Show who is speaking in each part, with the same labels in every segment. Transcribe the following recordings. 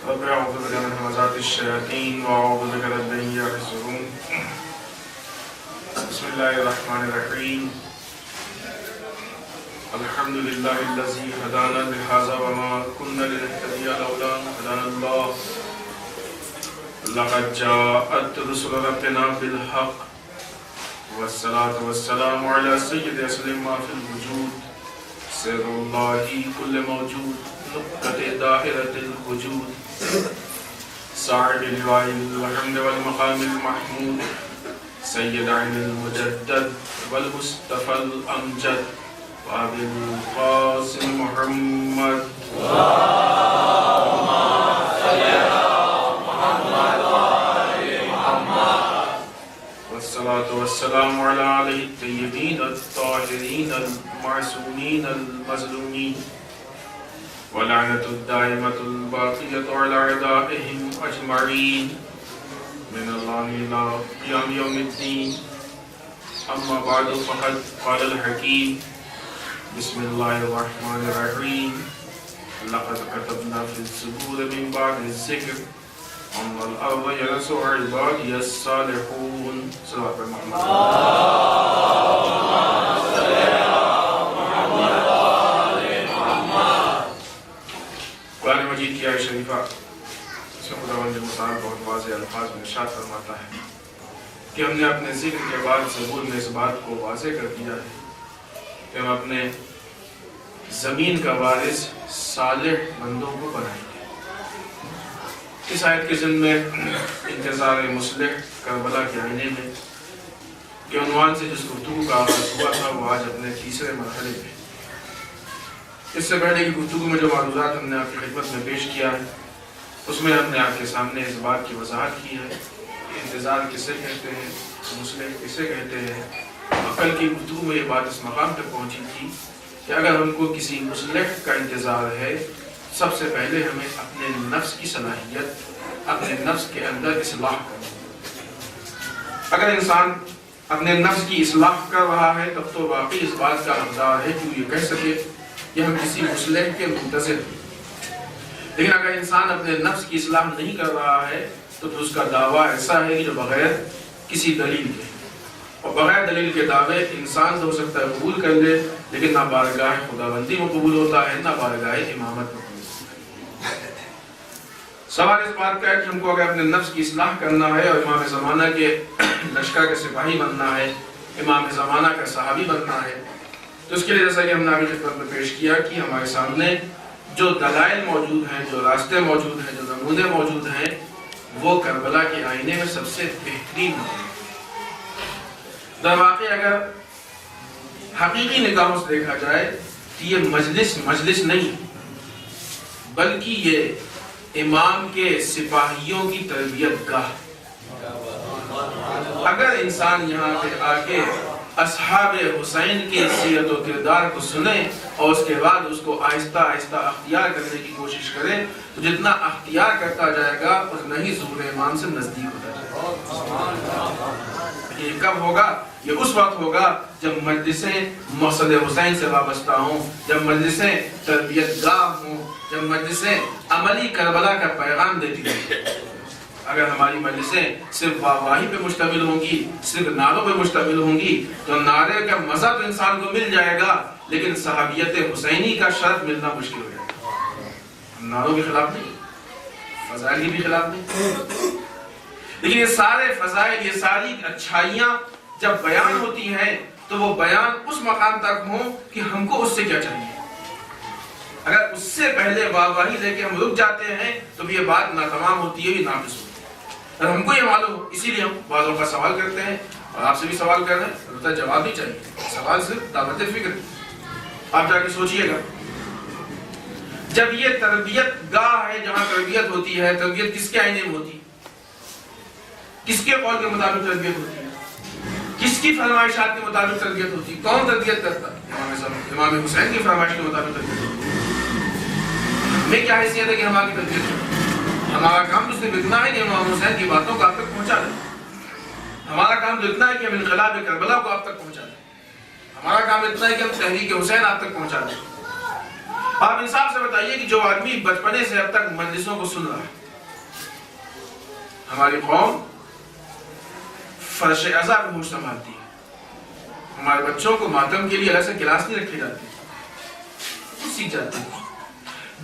Speaker 1: رب أعوذ بك من همزات الشياطين وأعوذ بك رب أن يحضرون. بسم الله الرحمن الرحيم. الحمد لله الذي هدانا لهذا وما كنا لنهتدي لولا أن هدانا الله. لقد جاءت رسل ربنا بالحق والصلاة والسلام على سيد أسلم ما في الوجود سر الله كل موجود نقطة دائرة الوجود صاحب اللواء الحمد والمقام المحمود سيد عين المجدد والمصطفى الأمجد وأبي القاسم محمد اللهم صل على محمد وآل محمد والصلاة والسلام على عليه الطيبين الطاهرين المعصومين المظلومين ولعنة الدائمة الباقية على أعدائهم أجمعين من الله إلى قيام يوم الدين. أما بعد فقد قال الحكيم بسم الله الرحمن الرحيم لقد كتبنا في الزبور من بعد الذكر أن الأرض يرثها عبادي الصالحون. صلوات محمد. قرآن مجید کی آیت شریفہ اس میں خداوند متعال بہت واضح الفاظ میں ارشاد فرماتا ہے کہ ہم نے اپنے ذکر کے بعد زبور میں اس بات کو واضح کر دیا ہے کہ ہم اپنے زمین کا وارث صالح بندوں کو بنائیں گے. اس آیت کے ضمن میں انتظار مصلح کربلا کے آئینے میں کے عنوان سے جس گفتگو کا آغاز ہوا تھا وہ آج اپنے تیسرے مرحلے میں. اس سے پہلے کی گفتگو میں جو معروضات ہم نے آپ کی خدمت میں پیش کیا ہے اس میں ہم نے آپ کے سامنے اس بات کی وضاحت کی ہے کہ انتظار کسے کہتے ہیں, مصلح کسے کہتے ہیں. عقل کی گفتگو میں یہ بات اس مقام تک پہنچی تھی کہ اگر ہم کو کسی مصلح کا انتظار ہے سب سے پہلے ہمیں اپنے نفس کی صلاحیت, اپنے نفس کے اندر اصلاح کرنا. اگر انسان اپنے نفس کی اصلاح کر رہا ہے تب تو واقعی اس بات کا حقدار ہے کہ یہ کہہ سکے کہ ہم کسی مصلح کے منتظر ہیں. لیکن اگر انسان اپنے نفس کی اصلاح نہیں کر رہا ہے تو پھر اس کا دعویٰ ایسا ہے کہ جو بغیر کسی دلیل کے, اور بغیر دلیل کے دعوے انسان تو ہو سکتا ہے قبول کر لے لیکن نہ بارگاہ خداوندی میں قبول ہوتا ہے نہ بارگاہ امامت میں قبول ہوتا ہے. سوال اس بات کا ہے کہ ہم کو اگر اپنے نفس کی اصلاح کرنا ہے اور امام زمانہ کے لشکر کے سپاہی بننا ہے, امام زمانہ کا صحابی بننا ہے, تو اس کے لیے جیسا کہ ہم نے آگے خدمت میں پیش کیا کہ ہمارے سامنے جو دلائل موجود ہیں, جو راستے موجود ہیں, جو نمونے موجود ہیں وہ کربلا کے آئینے میں سب سے بہترین نمونے. در واقع اگر حقیقی نگاہوں سے دیکھا جائے تو یہ مجلس نہیں بلکہ یہ امام کے سپاہیوں کی تربیت گاہ. اگر انسان یہاں پہ آ کے اصحاب حسین کے سیرت و کردار کو سنے اور اس کے بعد اس کو آہستہ آہستہ اختیار کرنے کی کوشش کرے تو جتنا اختیار کرتا جائے گا اتنا ہی ظہور ایمان سے نزدیک ہوتا جائے گا. یہ کب ہوگا؟ یہ اس وقت ہوگا جب مجلسیں مقصد حسین سے وابستہ ہوں, جب مجلسیں تربیت گاہ ہوں, جب مجلسیں عملی کربلا کا پیغام دیتی ہوں. اگر ہماری مجلسیں صرف واہی پہ مشتمل ہوں گی, صرف نعروں پہ مشتمل ہوں گی تو نعرے کا مزہ تو انسان کو مل جائے گا لیکن صحابیت حسینی کا شرط ملنا مشکل ہو جائے گا. ہم نعروں کے خلاف نہیں, فضائل کے بھی خلاف نہیں, لیکن یہ سارے فضائل, یہ ساری اچھائیاں جب بیان ہوتی ہیں تو وہ بیان اس مقام تک ہوں کہ ہم کو اس سے کیا چاہیے. اگر اس سے پہلے واہی لے کے ہم رک جاتے ہیں تو یہ بات ناتمام ہوتی ہے, یہ ناقص ہوتی ہے. اور ہم کو یہ معلوم ہو, اسی لیے ہم بعضوں کا سوال کرتے ہیں اور آپ سے بھی سوال کر رہے ہیں, البتہ جواب بھی چاہیے. سوال صرف دعوت فکر. آپ جا کے سوچئے گا جب یہ تربیت گاہ ہے جہاں تربیت ہوتی ہے, تربیت کس کے آئینے میں ہوتی ہے, کس کے قول کے مطابق تربیت ہوتی ہے, کس کی فرمائشات کے مطابق تربیت ہوتی ہے, کون تربیت کرتا ہے؟ امام حسین کی فرمائش کے مطابق تربیت ہوتی ہے. ہمیں کیا حیثیت ہے کہ ہماری تربیت ہو؟ ہمارا کام تو صرف اتنا ہے کہ امام حسین کی باتوں کو آپ تک پہنچا دیں. ہمارا کام تو اتنا ہے کہ ہم انقلاب کربلا کو آپ تک پہنچا دیں. ہمارا کام اتنا ہے کہ ہم تحریک حسین آپ تک پہنچا دیں. آپ انصاف سے بتائیے کہ جو آدمی بچپنے سے اب تک مجلسوں کو سن رہا ہے، ہماری قوم فرش عزا پہ ہوش سنبھالتی ہے، ہمارے بچوں کو ماتم کے لیے الگ سے کلاس نہیں رکھی جاتی، وہ سیکھ جاتے ہیں۔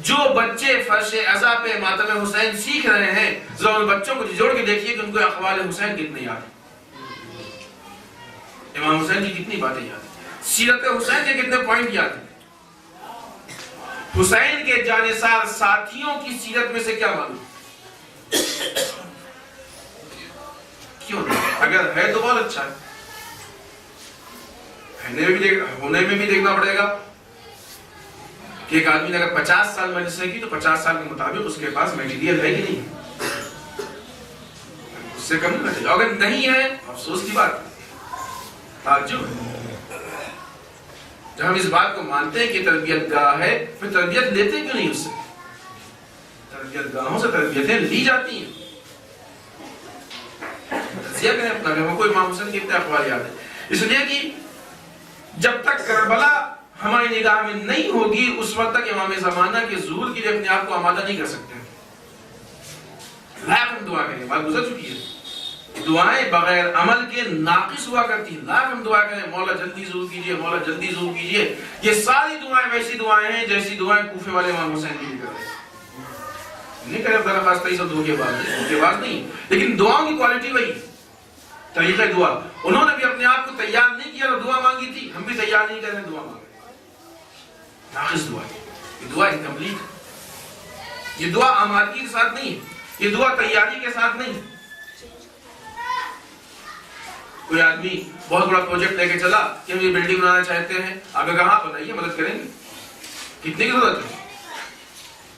Speaker 1: جو بچے فرش عزا پہ ماتم حسین سیکھ رہے ہیں، ذرا ان بچوں کو جوڑ کے دیکھیے کہ ان کو اقوال حسین کتنے یاد ہیں، امام حسین کی کتنی باتیں یاد ہیں، سیرت حسین کے کتنے پوائنٹ یاد ہیں، حسین کے جانثار ساتھیوں کی سیرت میں سے کیا معلوم؟ کیوں نہیں؟ اگر ہے تو بہت اچھا ہے، ہونے میں بھی دیکھنا پڑے گا کہ ایک آدمی نے اگر 50 سال مجلس کی تو 50 سال کے مطابق اس کے پاس میٹیریل ہے کہ نہیں، اس سے کم نہیں ہے، اگر نہیں ہے افسوس کی بات، تعجب ہے۔ جب ہم اس بات کو مانتے ہیں کہ تربیت گاہ ہے، پھر تربیت لیتے کیوں نہیں اس سے؟ تربیت گاہوں سے تربیتیں لی جاتی ہیں، تجزیہ کریں اپنا، ہم کو امام حسین کے اتنے اقوال یاد ہیں، اس لیے کہ جب تک کربلا ہماری نگاہ میں نہیں ہوگی اس وقت تک امام زمانہ کے ظہور کے لیے اپنے آپ کو آمادہ نہیں کر سکتے۔ لاکھ ہم دعا کریں، بات گزر چکی ہے، دعائیں بغیر عمل کے ناقص ہوا کرتی ہیں، لاکھ ہم دعا کریں مولا جلدی ظہور کیجئے، مولا جلدی ظہور کیجئے، یہ ساری دعائیں ویسی دعائیں ہیں جیسی دعائیں کوفے والے امام حسین کی بھی کر رہے ہیں، نہیں کرے درخواست ہی سب دھوکے باز نہیں، لیکن دعاؤں کی کوالٹی وہی، طریقہ دعا، انہوں نے بھی اپنے آپ کو تیار نہیں کیا اور دعا مانگی تھی، ہم بھی تیار نہیں کریں دعا مانگیں، ناقص دعا ہے، یہ دعا انکمپلیٹ ہے، یہ دعا آمادگی کے ساتھ نہیں ہے، یہ دعا تیاری کے ساتھ نہیں۔ کوئی آدمی بہت بڑا پروجیکٹ لے کے چلا کہ ہم یہ بلڈنگ بنانا چاہتے ہیں، آگے کہاں بنائیے، مدد کریں گے، کتنے کی ضرورت ہے؟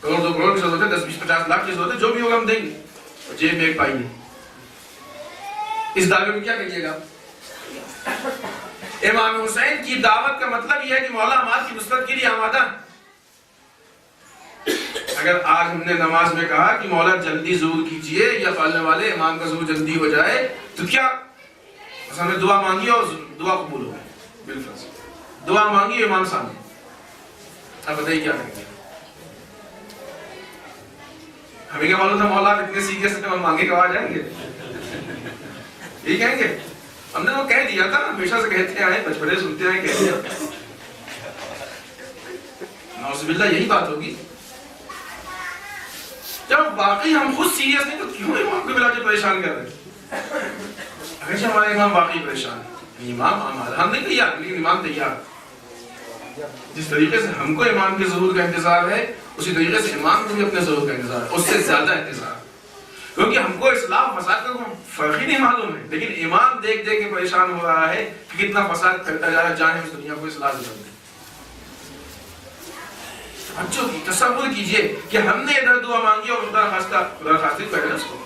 Speaker 1: کروڑ 2 کروڑ کی ضرورت ہے، 10 20 50 لاکھ کی ضرورت ہے، جو بھی ہوگا ہم دیں گے، جیب میں ایک پائی نہیں۔ اس دعوے میں کیا کہیے گا؟ امام حسین کی دعوت کا مطلب یہ ہے کہ مولا ہمارے کی نصرت کے لیے آمادہ۔ اگر آج ہم نے نماز میں کہا کہ مولا جلدی ظہور کیجئے یا پالنے والے امام کا ظہور جلدی ہو جائے، تو کیا ہم نے دعا مانگی اور دعا قبول ہو گئی؟ بالفرض دعا مانگی امام سامنے، اب بتائیے کیا کریں گے؟ ہمیں کیا معلوم تھا مولا اتنے سیریس سے ہم مانگے کب آ جائیں گے؟ یہی کہیں گے، ہم نے وہ کہہ دیا تھا، ہمیشہ سے کہتے آئے، بچپنے سنتے آئے، کہہ دیا، نعوذ باللہ یہی بات ہوگی۔ جب واقعی ہم خود سیریس نہیں تو کیوں امام کو ملا کے پریشان کر رہے ہیں؟ ہمیشہ ہمارے امام واقعی پریشان ہے، امام ہم نہیں تیار لیکن امام تیار، جس طریقے سے ہم کو امام کے ظہور کا انتظار ہے اسی طریقے سے امام کو بھی اپنے ظہور کا انتظار ہے، اس سے زیادہ انتظار، کیونکہ ہم کو اصلاح فساد کا فرق ہی نہیں معلوم ہے، لیکن امام دیکھ دیکھ کے پریشان ہو رہا ہے کہ کتنا فساد کرتا جا رہا ہے، جانے اس دنیا کو اصلاح سے بن دے۔ بچوں کی تصور کیجئے کہ ہم نے ادھر دعا مانگی اور خدا خواستہ کہنا اس کو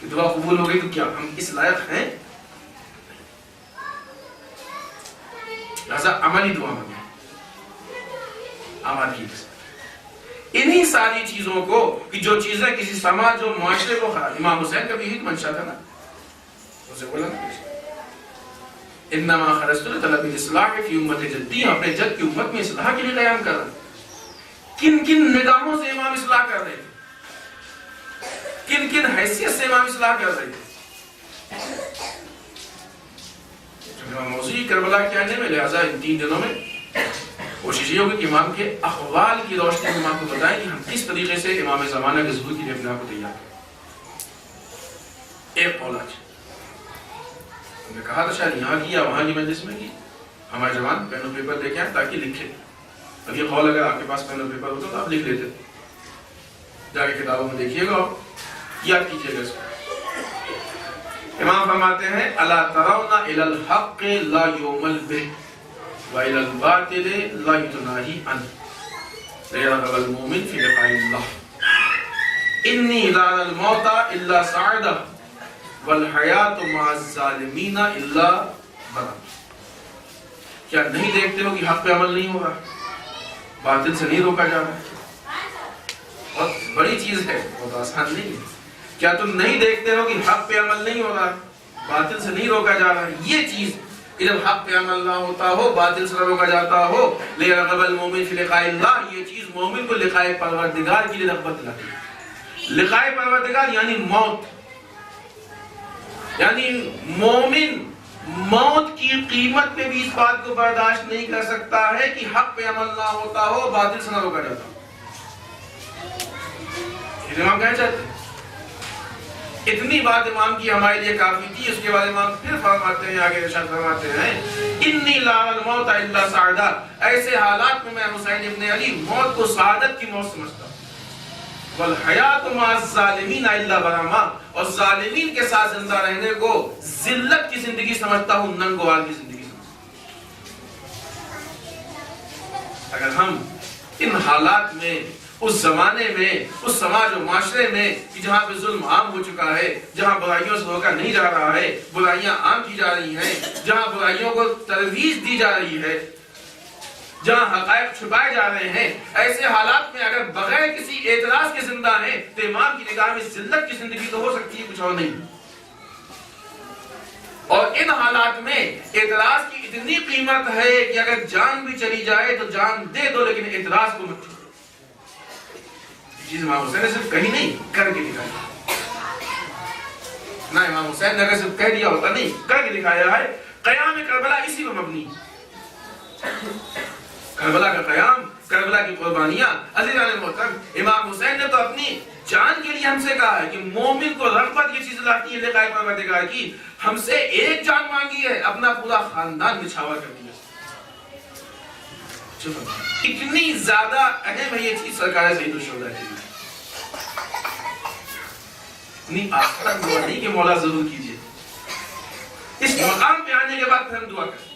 Speaker 1: کہ دعا قبول ہو گئی، تو کیا ہم اس لائق ہیں؟ لہذا عملی دعا مانگیں، آمادگی کے ساتھ۔ انہی ساری چیزوں کو کہ جو چیزیں کسی سماج و معاشرے کو خراب، امام حسین کا بھی یہی منشا تھا نا، اسے بولا نا انما خرجت لطلب الاصلاح فی امت جدی، اپنے جد کی امت میں اصلاح کے لیے قیام کر رہا۔ کن کن نگاہوں سے امام اصلاح کر رہے تھے، کن کن حیثیت سے امام اصلاح کر رہے تھے؟ موضوع کربلا کے آنے میں، لہٰذا ان 3 دنوں میں کوشش یہ ہوگی کہ امام کے اقوال کی روشنی میں امام کو بتائیں کہ ہم کس طریقے سے امام زمانہ کے ظہور کے لیے اپنے آپ کو تیار کریں۔ ایک قول آج ہم نے کہا تھا شاید یہاں کی یا وہاں کی مجلس میں کی، ہمارے جوان پین و پیپر لے کے آئیں تاکہ لکھیں۔ اب یہ قول اگر آپ کے پاس پین و پیپر ہوتا تو آپ لکھ لیتے، جا کے کتابوں میں دیکھیے گا اور یاد کیجیے گا اس کو۔ امام فرماتے ہیں الا ترون الی الحق لا یعمل به وإلى الباطل لا يتناهي عنه ليرغب المؤمن في لقاء الله إني لا أرى الموت إلا سعادة والحياة مع الظالمين إلا برا۔ کیا نہیں دیکھتے ہو کہ حق پہ عمل نہیں ہو رہا، باطل سے نہیں روکا جا رہا؟ بہت بڑی چیز ہے، بہت آسان نہیں ہے۔ کیا تم نہیں دیکھتے ہو کہ حق پہ عمل نہیں ہو رہا، باطل سے نہیں روکا جا رہا؟ یہ چیز کہ جب حق پہ عمل نہ ہوتا ہو، باطل سے روکا جاتا ہو، لِيَرْغَبَ الْمُؤْمِنُ فِي لِقَاءِ اللَّهِ، یہ چیز مومن کو لقائے پروردگار کے لیے رغبت لاتی ہے۔ لقائے پروردگار یعنی موت، یعنی مومن موت کی قیمت پہ بھی اس بات کو برداشت نہیں کر سکتا ہے کہ حق پہ عمل نہ ہوتا ہو، باطل سے نہ روکا جاتا ہو۔ امام کہنا چاہتے ہیں، اتنی بات امام کی ہمارے لیے کافی تھی۔ اس کے بعد امام پھر فرماتے ہیں، آگے ارشاد فرماتے ہیں، انی لا الموت الا سعادہ، ایسے حالات میں حسین ابن علی موت کو سعادت کی موت سمجھتا ہوں، والحیات مع الظالمین الا براما، اور ظالمین کے ساتھ زندہ رہنے کو ذلت کی زندگی سمجھتا ہوں، ننگوار کی زندگی سمجھتا ہوں۔ اگر ہم ان حالات میں، اس زمانے میں، اس سماج و معاشرے میں جہاں پہ ظلم عام ہو چکا ہے، جہاں برائیوں سے روکا نہیں جا رہا ہے، برائیاں عام کی جا رہی ہیں، جہاں برائیوں کو ترویج دی جا رہی ہے، جہاں حقائق چھپائے جا رہے ہیں، ایسے حالات میں اگر بغیر کسی اعتراض کے زندہ ہیں تو امام کی نگاہ میں ذلت کی زندگی تو ہو سکتی ہے، کچھ اور نہیں۔ اور ان حالات میں اعتراض کی اتنی قیمت ہے کہ اگر جان بھی چلی جائے تو جان دے دو، لیکن اعتراض کو مت چھوڑو۔ چیز امام حسین نے صرف کہی نہیں، کر کے دکھایا۔ نہ امام حسین نے اگر صرف کہہ دیا ہوتا، نہیں، کر کے دکھایا ہے۔ قیام کربلا اسی پر مبنی، کربلا کا قیام، کربلا کی قربانیاں۔ عزیزان محترم، امام حسین نے تو اپنی جان کے لیے ہم سے کہا ہے کہ مومن کو رغبت یہ چیز لاتی ہے لقائے پروردگار کی، ہم سے ایک جان مانگی ہے، اپنا پورا خاندان نچھاور کر دیا۔ اتنی زیادہ اہم ہے یہ چیز سرکار سید الشہداء کے لیے۔ نہیں آخرت دعا نہیں کہ مولا ضرور کیجئے، اس مقام پہ آنے کے بعد پھر ہم دعا کریں۔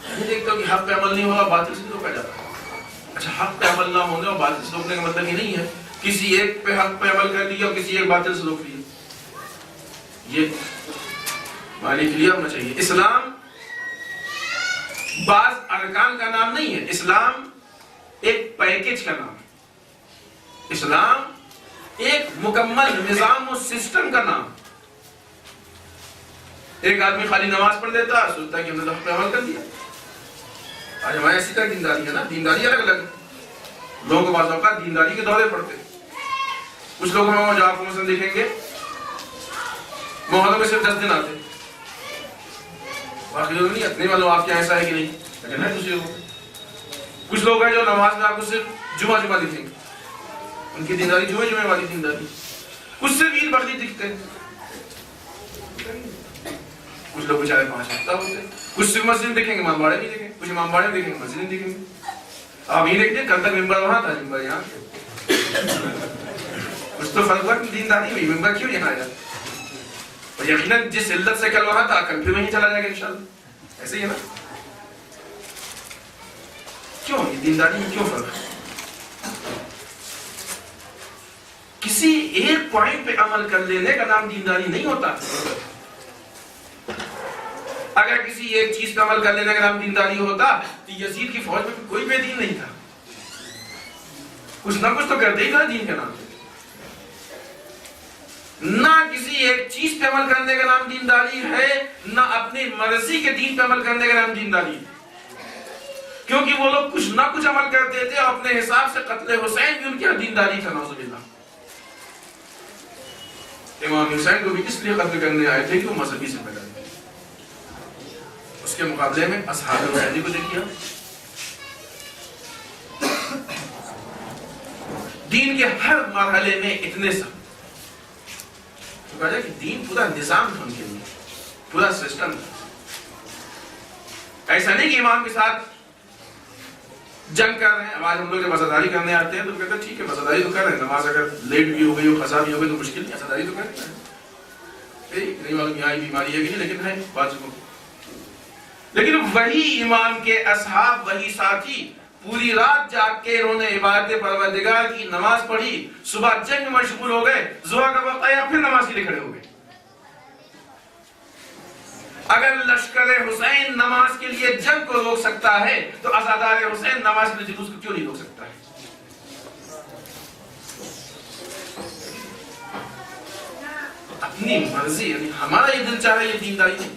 Speaker 1: میں دیکھتا ہوں کہ حق پہ عمل نہیں ہوگا، باطل سے روکا جاتا ہے۔ اچھا، حق پہ عمل نہ ہونے اور باطل سے روکنے کا مطلب یہ نہیں ہے کسی ایک پہ حق پہ عمل کر لیا اور کسی ایک باطل سے روک لیا۔ یہ ہمارے لیے کلیئر ہونا چاہیے۔ اسلام بعض ارکان کا نام نہیں ہے، اسلام ایک پیکج کا نام ہے، اسلام ایک مکمل نظام و سسٹم کا نام۔ ایک آدمی خالی نماز پڑھ لیتا ہے، سوچتا ہے کہ ہم نے حق پہ عمل کر دیا۔ آج ہمارے اسی طرح دینداری ہے نا، دینداری الگ الگ ہے۔ لوگوں کو بعض اوقات دینداری کے دورے پڑتے ہیں۔ کچھ لوگوں میں جو آپ کو مثلا دیکھیں گے محرم میں صرف 10 دن آتے ہیں، باقی لوگ نہیں اتنے والوں آپ کے ایسا ہے کہ نہیں، لیکن ہے دوسرے لوگ۔ کچھ لوگ ہیں جو نماز میں آپ کو صرف جمعہ دکھیں گے، ان کی دینداری جمعے والی دینداری۔ کچھ سے عید بقرعید دکھتے ہیں، کچھ لوگ بیچارے 5 ہفتہ ہوتے ہیں۔ کچھ صرف مسجد دیکھیں گے، امام باڑے نہیں دیکھیں گے، کچھ امام باڑے دیکھیں گے، مسجد نہیں دیکھیں گے۔ آپ یہ دیکھتے ہیں کل تک ممبر وہاں تھا، ممبر یہاں۔ کچھ تو فرق ہوا کہ دینداری میں ممبر کیوں یہاں آیا، اور یقیناً جس علت سے کل وہاں تھا کل پھر وہیں چلا جائے گا انشاءاللہ۔ ایسے ہی ہے نا؟ کیوں یہ دینداری میں کیوں فرق ہے؟ کسی ایک پوائنٹ پہ عمل کر لینے کا نام دینداری نہیں ہوتا۔ اگر کسی ایک چیز پہ عمل کر لینے کا نام دینداری ہوتا تو یزید کی فوج میں کوئی بے دین نہیں تھا، کچھ نہ کچھ تو کرتے ہی تھا دین کے نام۔ نہ کسی ایک چیز پہ عمل کرنے کا نام دینداری ہے، نہ اپنی مرضی کے دین پہ عمل کرنے کا نام دینداری ہے، کیونکہ وہ لوگ کچھ نہ کچھ عمل کرتے تھے اور اپنے حساب سے قتل حسین بھی ان کی دینداری تھا، نعوذ باللہ۔ امام حسین کو بھی اس لیے قتل کرنے آئے تھے کہ وہ مذہبی سے پیدا تھے۔ اس کے مقابلے میں اصحاب حسین کو دیکھیے، دین کے ہر مرحلے میں اتنے سب کہ دین پورا نظام تھا ان کے لیے، پورا سسٹم تھا۔ ایسا نہیں کہ امام کے ساتھ جنگ کر رہے ہیں۔ اب آج ہم لوگ جب عزاداری کرنے آتے ہیں تو کہتے ہیں ٹھیک ہے عزاداری تو کر رہے ہیں، نماز اگر لیٹ بھی ہو گئی ہو، قضا بھی ہو گئی تو مشکل نہیں، عزاداری تو کر رہے ہیں۔ نہیں معلوم یہاں بیماری ہے کہ نہیں، لیکن ہے بات کو۔ لیکن وہی امام کے اصحاب، وہی ساتھی پوری رات جاگ کے انہوں نے عبادت پروردگار کی نماز پڑھی، صبح جنگ میں مشغول ہو گئے، ظہر کا وقت آیا پھر نماز کے لیے کھڑے ہو گئے۔ اگر لشکر حسین نماز کے لیے جنگ کو روک سکتا ہے تو عزادار حسین نماز کے لیے جلوس کو کیوں نہیں روک سکتا ہے؟ اپنی مرضی، یعنی ہمارا یہ دل چاہے یہ دینداری نہیں،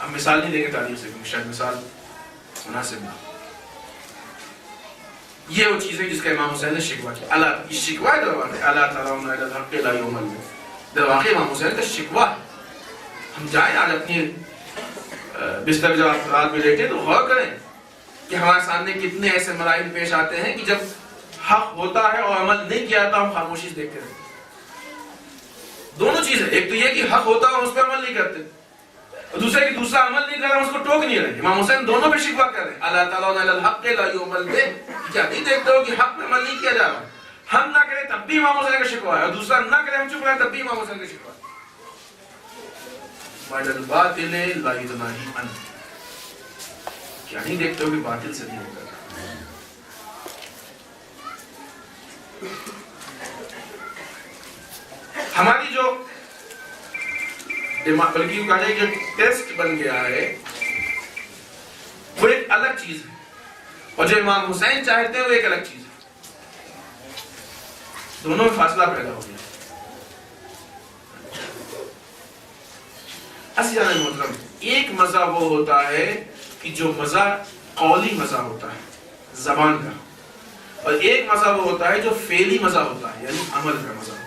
Speaker 1: اب مثال نہیں دیں گے تاریخ سے کیونکہ شاید مثال مناسب نہ. یہ وہ چیز ہے جس کا امام حسین نے شکوہ کیا. اللہ یہ شکوہ ہے در واقع اللہ ترون الی الحق لا یمل. در واقع امام حسین کا شکوہ ہے. ہم جائیں آج اپنی بستر جب آپ رات میں لیٹے تو غور کریں کہ ہمارے سامنے کتنے ایسے مراحل پیش آتے ہیں کہ جب حق ہوتا ہے اور عمل نہیں کیا جاتا ہم خاموشی سے دیکھتے رہتے. دونوں چیزیں، ایک تو یہ کہ حق ہوتا ہے اور اس پہ عمل نہیں کرتے، اور دوسرا کہ دوسرا عمل نہیں کر رہا اس کو ٹوک نہیں رہے. امام حسین دونوں پہ شکوہ کر رہے ہیں. اللہ تعالیٰ علی الحق لا یعمل بہ. کیا نہیں دیکھتے ہو کہ حق پہ عمل نہیں کیا جا رہا؟ ہم نہ کریں تب بھی امام حسین کا شکوہ ہے، اور دوسرا نہ کریں ہم چپ رہے تب بھی امام حسین کا شکوہ ہے. وعلی الباطل لا یدناہی عنہ. کیا نہیں دیکھتے ہو کہ باطل سے نہیں ہوتا؟ ہماری جو بلکہ کہا جائے کہ ٹیسٹ بن گیا ہے وہ ایک الگ چیز ہے، اور جو امام حسین چاہتے ہیں وہ ایک الگ چیز ہے. دونوں میں فاصلہ پیدا ہو گیا. عزیزان محترم، ایک مزہ وہ ہوتا ہے کہ جو مزہ قولی مزہ ہوتا ہے زبان کا، اور ایک مزہ وہ ہوتا ہے جو فعلی مزہ ہوتا ہے یعنی عمل کا مزہ ہوتا ہے.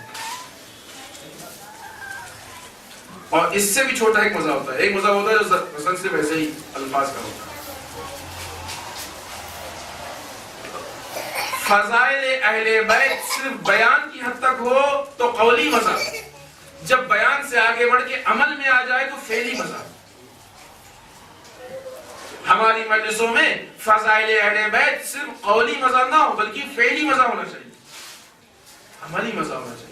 Speaker 1: اور اس سے بھی چھوٹا ایک مزہ ہوتا ہے. ایک مزہ ہوتا ہے جو مثلا صرف ایسے ہی الفاظ کا ہوتا ہے. فضائل اہل بیت صرف بیان کی حد تک ہو تو قولی مزہ، جب بیان سے آگے بڑھ کے عمل میں آ جائے تو فعلی مزہ. ہماری مجلسوں میں فضائل اہل بیت صرف قولی مزہ نہ ہو بلکہ فعلی مزہ ہونا چاہیے، عملی مزہ ہونا چاہیے.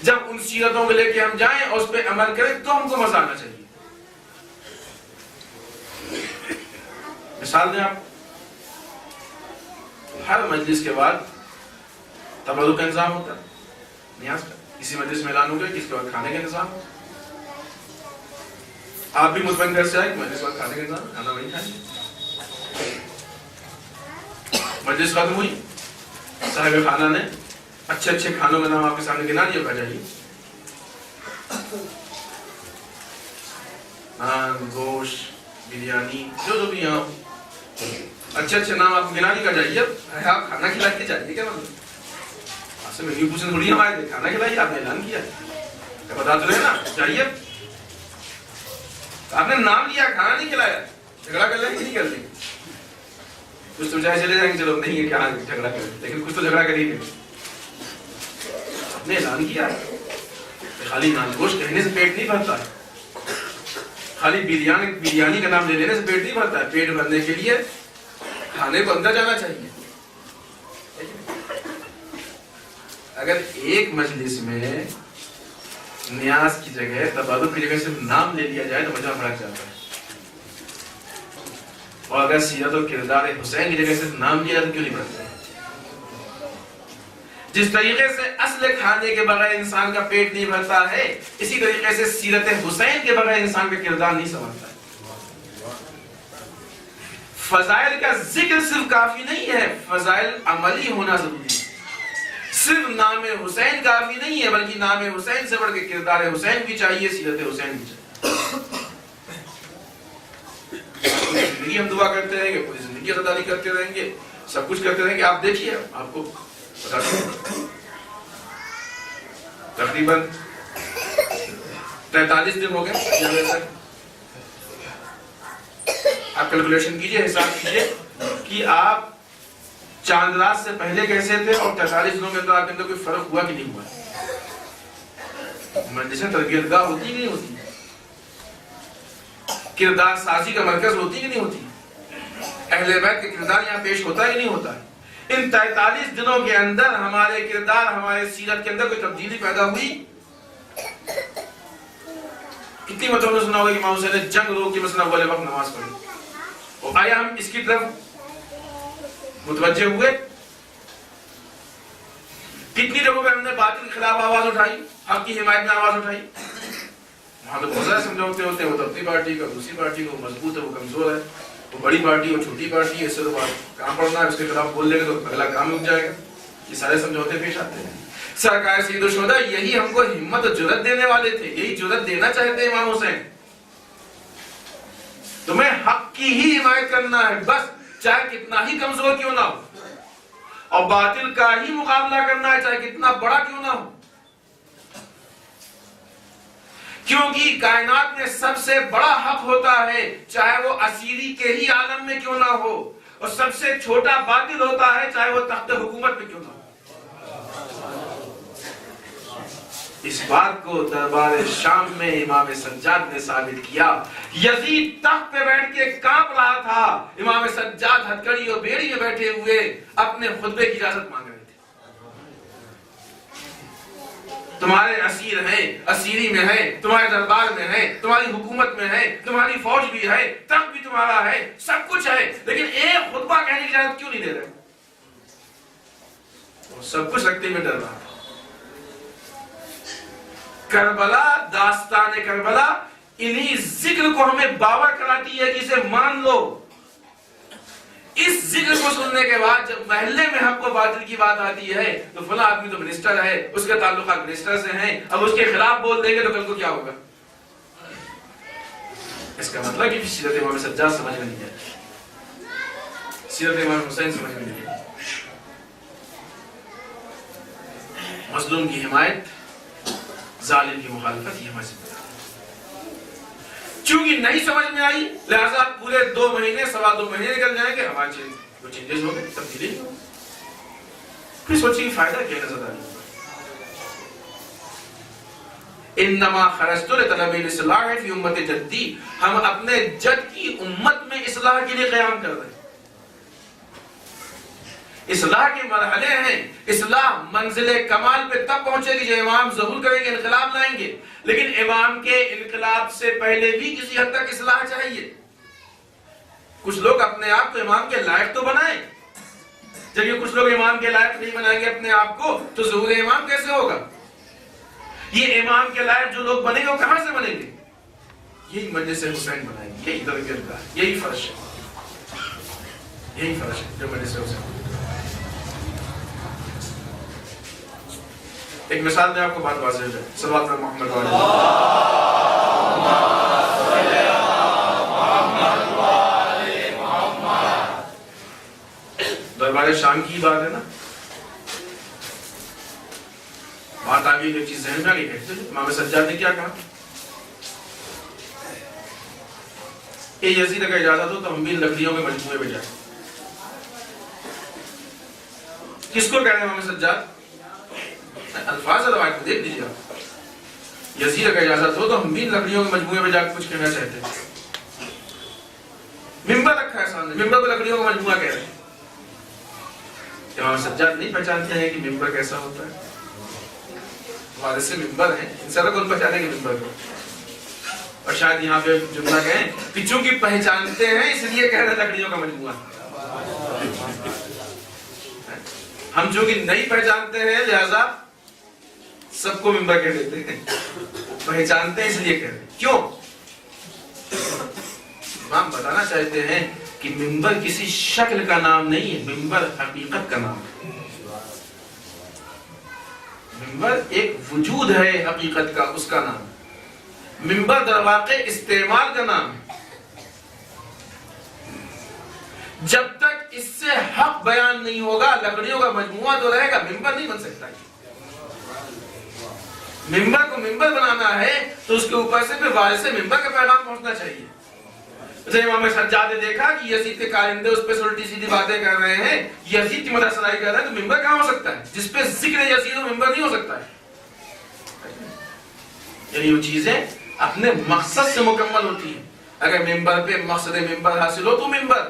Speaker 1: جب ان سیرتوں کو لے کے ہم جائیں اور اس پہ عمل کریں تو ہم کو مزہ آنا چاہیے. مثال دیں آپ، ہر مجلس کے بعد تبادل کا انتظام ہوتا ہے، نیاز کا. کسی مجلس میں اعلان ہو گیا کہ اس کے بعد کھانے کا انتظام ہو. آپ بھی مطمئن گھر سے آئے کہ مجلس کے بعد کھانے کا انتظام، کھانا وہی کھائیں گے. مجلس ختم ہوئی، صاحب خانہ نے اچھے اچھے کھانوں کا نام آپ کے سامنے گنا دیا. جائیے نان، گوشت، بریانی، جو بھی یہاں اچھے اچھے نام آپ کو گنا دیا. جائیے آپ کھانا کھلا کے جائیے. کیا مطلب آپ سے مینیو پوچھنے تھوڑی ہم آئے تھے، کھانا کھلائیے. آپ نے اعلان کیا، بتا تو رہے نا. جائیے، آپ نے نام لیا، کھانا نہیں کھلایا. جھگڑا کر لیں گے نہیں کر لیں گے؟ کچھ تو چاہے چلے جائیں گے، چلو نہیں ہے کیا جھگڑا کریں، لیکن کچھ تو جھگڑا کر ہی نہیں. نے اعلان کیا خالی نان گوشت کہنے سے پیٹ نہیں بھرتا ہے، خالی بریانی کا نام لے لینے سے پیٹ نہیں بھرتا ہے. پیٹ بھرنے کے لیے کھانے کو اندر جانا چاہیے. اگر ایک مجلس میں نیاز کی جگہ تبادل کی جگہ صرف نام لے لیا جائے تو مزہ بھڑک جاتا ہے. اور اگر سیرت و کردار حسین کی جگہ صرف نام لیا تو کیوں نہیں بھرتا؟ جس طریقے سے اصل کھانے کے بغیر انسان کا پیٹ نہیں بھرتا ہے، اسی طریقے سے سیرت حسین کے بغیر انسان کا کردار نہیں سمجھتا ہے. فضائل کا ذکر صرف کافی نہیں ہے، فضائل عملی ہونا ضروری ہے. صرف نام حسین کافی نہیں ہے بلکہ نام حسین سے بڑھ کے کردار حسین بھی چاہیے، سیرت حسین بھی چاہیے. زندگی ہم دعا کرتے رہیں گے، پوری زندگی عزاداری کرتے رہیں گے، سب کچھ کرتے رہیں گے. آپ دیکھیے، آپ کو تقریباً 43 دن ہو گئے. آپ کیلکولیشن کیجئے، حساب کیجئے کہ آپ چاند رات سے پہلے کیسے تھے اور 43 دنوں کے اندر آپ کے اندر کوئی فرق ہوا کہ نہیں ہوا. مجلسیں تربیت گاہ ہوتی کہ نہیں ہوتی، کردار سازی کا مرکز ہوتی کہ نہیں ہوتی، اہل بیت کا کردار یہاں پیش ہوتا ہے کہ نہیں ہوتا ہے. ان 43 دنوں کے اندر ہمارے کردار، ہمارے سیرت کے اندر کوئی تبدیلی پیدا ہوئی؟ کتنی مرتبہ نے سنا ہوگا کہ امام حسین نے جنگ روک کے مثلا اول وقت نماز پڑھی. اور آیا ہم اس کی طرف متوجہ ہوئے؟ کتنی جگہوں پہ ہم نے باطل کے خلاف آواز اٹھائی، حق کی حمایت میں آواز اٹھائی؟ وہاں تو بہت سارے سمجھوتے ہوتے ہیں، وہ اپنی پارٹی کا، دوسری پارٹی کا، وہ مضبوط ہے، وہ کمزور ہے، وہ بڑی پارٹی، وہ چھوٹی پارٹی ہے، اس سے تو کام پڑنا ہے، اس کے خلاف بول لیں گے تو اگلا کام رک جائے گا. یہ سارے سمجھوتے پیش آتے ہیں. سرکار سید الشہداء یہی ہم کو ہمت و جرأت دینے والے تھے، یہی جرأت دینا چاہتے ہیں امام حسین. تمہیں حق کی ہی حمایت کرنا ہے بس، چاہے کتنا ہی کمزور کیوں نہ ہو، اور باطل کا ہی مقابلہ کرنا ہے چاہے کتنا بڑا کیوں نہ ہو، کیونکہ کائنات میں سب سے بڑا حق ہوتا ہے چاہے وہ اسیری کے ہی عالم میں کیوں نہ ہو، اور سب سے چھوٹا باطل ہوتا ہے چاہے وہ تحت حکومت میں کیوں نہ ہو۔ اس بات کو دربار شام میں امام سجاد نے ثابت کیا۔ یزید تخت پہ بیٹھ کے کانپ رہا تھا، امام سجاد ہتھکڑی اور بیڑی میں بیٹھے ہوئے اپنے خطبے کی اجازت مانگ رہے تھے۔ تمہارے اسیر ہیں، اسیری میں ہے، تمہارے دربار میں ہے، تمہاری حکومت میں ہے، تمہاری فوج بھی ہے، تخت بھی تمہارا ہے، سب کچھ ہے، لیکن ایک خطبہ کہنے کی اجازت کیوں نہیں دے رہے؟ وہ سب کچھ رکھتے ہوئے ڈر رہا تھا۔ کربلا، داستان کربلا انہی ذکر کو ہمیں باور کراتی ہے کہ اسے مان لو۔ اس ذکر کو سننے کے بعد جب محلے میں ہم کو باطل کی بات آتی ہے تو فلاں آدمی تو منسٹر ہے، اس کے تعلقات منسٹر سے ہیں، اب اس کے خلاف بول دیں گے تو کل کو کیا ہوگا؟ اس کا مطلب کہ سیرت امام سجاد سمجھ میں نہیں ہے، سیرت امام حسین سمجھ میں نہیں ہے۔ مظلوم کی حمایت، ظالم کی مخالفت، یہ ہماری ذمہ داری۔ چونکہ نہیں سمجھ میں آئی لہذا پورے 2 مہینے، 2.25 مہینے نکل جائیں گے، ہمارے وہ چینجز ہو گئے، تبدیلی ہو، پھر سوچیں فائدہ کیا نظر آ رہا ہے۔ انما خرجت لطلب الاصلاح فی امت جدی، ہم اپنے جد کی امت میں اصلاح کے لیے قیام کر رہے ہیں۔ اصلاح کے مرحلے ہیں، اصلاح منزل کمال پہ تب پہنچے گی جو امام ظہور کریں گے، انقلاب لائیں گے، لیکن امام کے انقلاب سے پہلے بھی کسی حد تک اصلاح چاہیے۔ کچھ لوگ اپنے آپ کو امام کے لائق تو بنائیں، جب یہ کچھ لوگ امام کے لائق نہیں بنائیں گے اپنے آپ کو تو ظہور امام کیسے ہوگا؟ یہ امام کے لائق جو لوگ بنیں گے وہ کہاں سے بنیں گے؟ یہی مجلس حسین بنائیں گے، یہی تربیت کا، یہی فرش ہے، یہی فرش ہے جو مجلس حسین۔ ایک مثال میں آپ کو بات واضح ہو جائے، صلوات محمد دربار شام کی بات ہے نا، بات آگے جو چیز ذہن میں آگے کہتے ہیں امام سجاد نے کیا کہا؟ اے یزید اگر اجازت ہو تو ہم بھی لکڑیوں کے مجموعے میں جائیں۔ کس کو کہہ رہے ہیں امام سجاد؟ الفاظ روایت کو دیکھ لیجیے آپ، یزید اگر اجازت ہو تو ہم بھی لکڑیوں کے مجموعے میں جا کے کچھ کہنا چاہتے ہیں۔ ممبر رکھا ہے سامنے، ممبر کو لکڑیوں کا مجموعہ کہہ رہے ہیں۔ امام سجاد نہیں پہچانتے ہیں کہ ممبر کیسا ہوتا ہے، ہمارے سے ممبر ہیں، ان سے کون پہچانے گے ممبر کو؟ اور شاید یہاں پہ جملہ کہیں کہ چونکہ پہچانتے ہیں اس لیے کہہ رہے ہیں لکڑیوں کا مجموعہ۔ ہم چونکہ نہیں پہچانتے ہیں لہذا سب کو ممبر کہہ دیتے ہیں، پہچانتے ہیں اس لیے کہہ رہے ہیں۔ کیوں؟ امام بتانا چاہتے ہیں کہ ممبر کسی شکل کا نام نہیں ہے، ممبر حقیقت کا نام ہے۔ ممبر ایک وجود ہے حقیقت کا، اس کا نام ہے۔ ممبر در واقع استعمال کا نام ہے۔ جب تک اس سے حق بیان نہیں ہوگا لکڑیوں کا مجموعہ تو رہے گا، ممبر نہیں بن سکتا۔ ممبر کو ممبر بنانا ہے تو اس کے اوپر سے پھر وارث ممبر کا پیغام پہنچنا چاہیے۔ جیسے امام سجاد نے دیکھا کہ یزید کے کارندے اس پہ الٹی سیدھی باتیں کر رہے ہیں، یزید کی مدح سرائی کر رہے ہیں، تو ممبر کہاں ہو سکتا ہے؟ جس پہ ذکر یزید ہو ممبر نہیں ہو سکتا ہے۔ یعنی وہ چیزیں اپنے مقصد سے مکمل ہوتی ہیں۔ اگر ممبر پہ مقصد ممبر حاصل ہو تو ممبر،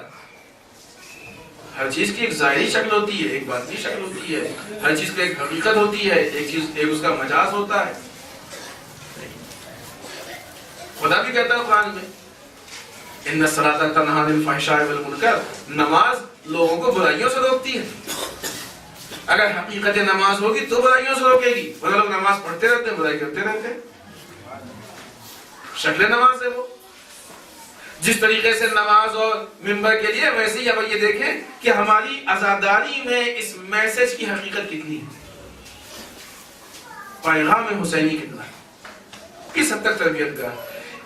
Speaker 1: ہر چیز کی ایک ظاہری شکل ہوتی ہے، ایک باطنی شکل ہوتی ہے، ہر چیز کی ایک حقیقت ہوتی ہے، ایک اس کا مجاز ہوتا ہے۔ خدا بھی کہتا ہے قرآن میں ان الصلاۃ تنہی عن الفحشاء والمنکر، نماز لوگوں کو برائیوں سے روکتی ہے۔ اگر حقیقت نماز ہوگی تو برائیوں سے روکے گی، ورنہ لوگ نماز پڑھتے رہتے ہیں برائی کرتے رہتے ہیں۔ شکل نماز ہے وہ، جس طریقے سے نماز اور ممبر کے لیے، ویسے ہی اب یہ دیکھیں کہ ہماری عزاداری میں اس میسج کی حقیقت کتنی ہے، پیغام حسینی کتنا ہے، کس حد تک تربیت کا۔